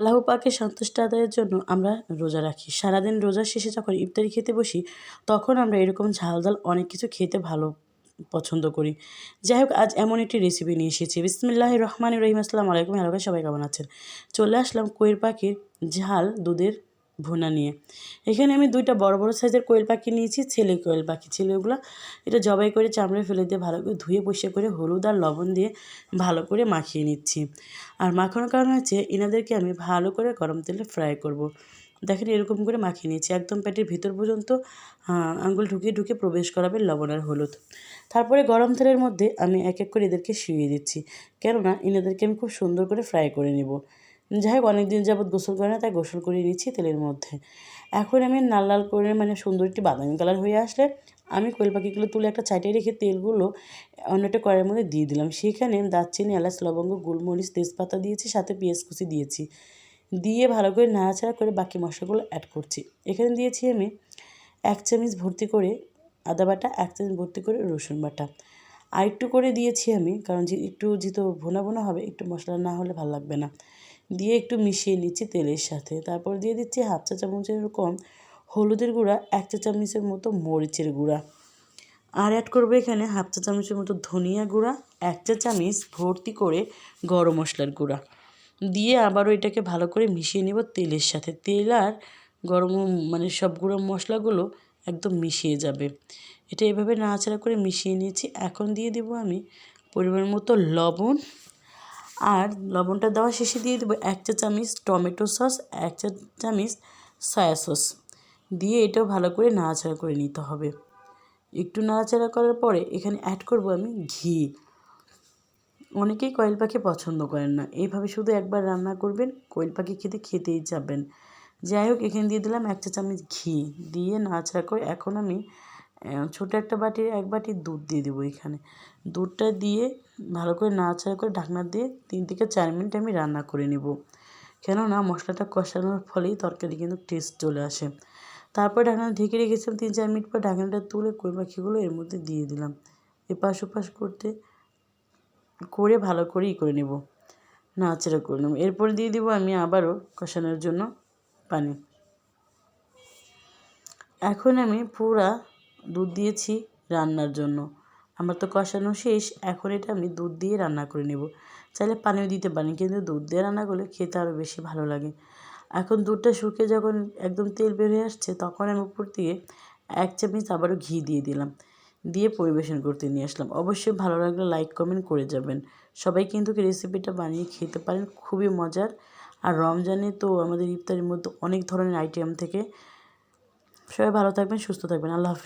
আল্লাহ পাকের সন্তুষ্টি আদায়ের জন্য আমরা রোজা রাখি। সারাদিন রোজার শেষে যখন ইফতারি খেতে বসি, তখন আমরা এরকম ঝাল অনেক কিছু খেতে ভালো পছন্দ করি। যাই হোক, আজ এমন একটি রেসিপি নিয়ে এসেছি। বিসমিল্লাহির রহমানির রহিম। আসসালামু আলাইকুম। হ্যালো গাইস, সবাই কেমন আছেন? চলে আসলাম কোয়েল পাখির ঝাল দুধের ভুনা নিয়ে। এখানে আমি ২টা বড় বড় সাইজের কোয়েল পাখি নিয়েছি, ছেলে কোয়েল পাখি ছিল এগুলা। এটা জবাই করে চামড়া ফেলে দিয়ে ভালো করে ধুয়ে পরিষ্কার করে হলুদ আর লবণ দিয়ে ভালো করে মাখিয়ে নিচ্ছি। আর মাখানোর কারণ হচ্ছে এনাদেরকে আমি ভালো করে গরম তেলে ফ্রাই করব। দেখেন এরকম করে মাখিয়ে নিয়েছি, একদম পেটের ভিতর পর্যন্ত আঙুল ঢুকিয়ে প্রবেশ করাবে লবণ আর হলুদ। তারপরে গরম তেলের মধ্যে আমি এক এক করে এদেরকে শুইয়ে দিচ্ছি, কেননা এনাদেরকে আমি খুব সুন্দর করে ফ্রাই করে নেব। যাই হোক, অনেকদিন যাবৎ গোসল করে না, তাই গোসল করে নিচ্ছি তেলের মধ্যে। এখন আমি লাল লাল করে সুন্দর একটি বাদামি কালার হয়ে আসলে আমি কোয়েল পাখিগুলো তুলে একটা সাইডে রেখে তেলগুলো অন্য একটা কড়াইয়ের মধ্যে দিয়ে দিলাম। সেখানে দারচিনি, এলাচ, লবঙ্গ, গোলমরিচ, তেজপাতা দিয়েছি, সাথে পেঁয়াজ কুচি দিয়েছি। দিয়ে ভালো করে নাড়াচাড়া করে বাকি মশলাগুলো অ্যাড করছি। এখানে দিয়েছি আমি ১ চামচ ভর্তি করে আদা বাটা, ১ চামচ ভর্তি করে রসুন বাটা। আর একটু করে দিয়েছি আমি, কারণ যেহেতু ভুনা ভুনা হবে, একটু মশলা না হলে ভালো লাগবে না। দিয়ে একটু মিশিয়ে নিচ্ছি তেলের সাথে। তারপর দিয়ে দিচ্ছি 1/2 চা চামচের এরকম হলুদের গুঁড়া, 1 চা চামচের মতো মরিচের গুঁড়া। আর অ্যাড করবো এখানে 1/2 চা চামচের মতো ধনিয়া গুঁড়া, 1 চা চামচ ভর্তি করে গরম মশলার গুঁড়া। দিয়ে আবারও এটাকে ভালো করে মিশিয়ে নেব তেলের সাথে। তেল আর গরম সব গুঁড়ো মশলাগুলো একদম মিশিয়ে যাবে। এটা এভাবে নাড়াচাড়া করে মিশিয়ে নিয়েছি। এখন দিয়ে দেবো আমি পরিমাণ মতো লবণ। আর লবণটা দেওয়া শেষে দিয়ে দেবো 1 চা চামচ টমেটো সস, 1 চা চামচ সয়া সস। দিয়ে এটাও ভালো করে নাড়াচাড়া করে নিতে হবে। একটু নাড়াচাড়া করার পরে এখানে অ্যাড করব আমি ঘি। অনেকেই কোয়েল পাখি পছন্দ করেন না, এইভাবে শুধু একবার রান্না করবেন, কোয়েল পাখি খেতেই যাবেন। যাই হোক, এখানে দিয়ে দিলাম 1 চা চামচ ঘি। দিয়ে নাড়াচাড়া করে এখন আমি ছোটো একটা বাটির 1 বাটি দুধ দিয়ে দেবো এখানে। দুধটা দিয়ে ভালো করে নাড়াচাড়া করে ঢাকনা দিয়ে 3 থেকে 4 মিনিট আমি রান্না করে নেব, কেননা মশলাটা কষানোর ফলেই তরকারি কিন্তু টেস্ট চলে আসে। তারপর ঢাকনা ঢেকে রেখেছিলাম 3-4 মিনিট পর ঢাকনাটা তুলে কোয়েল পাখিগুলো এর মধ্যে দিয়ে দিলাম। এপাশ ওপাশ করে ভালো করে করে নেব, নাড়াচাড়া করে নেব। এরপর দিয়ে দেবো আমি আবারও কষানোর জন্য পানি। এখন আমি পুরা দুধ দিয়েছি রান্নার জন্য। আমার তো কষানো শেষ, এখন এটা আমি দুধ দিয়ে রান্না করে নেব। চাইলে পানিও দিতে পারেন, কিন্তু দুধ দিয়ে রান্না করলে খেতে আরও বেশি ভালো লাগে। এখন দুধটা শুকিয়ে যখন একদম তেল বের হয়ে আসছে, তখন আমি উপর দিয়ে 1 চামচ আবারও ঘি দিয়ে দিলাম। দিয়ে পরিবেশন করতে নিয়ে আসলাম। অবশ্যই ভালো লাগলে লাইক কমেন্ট করে যাবেন। সবাই কিন্তু রেসিপিটা বানিয়ে খেতে পারেন, খুবই মজার। আর রমজানে তো আমাদের ইফতারির মধ্যে অনেক ধরনের আইটেম থেকে। সবাই ভালো থাকবেন, সুস্থ থাকবেন। আল্লাহ হাফেজ।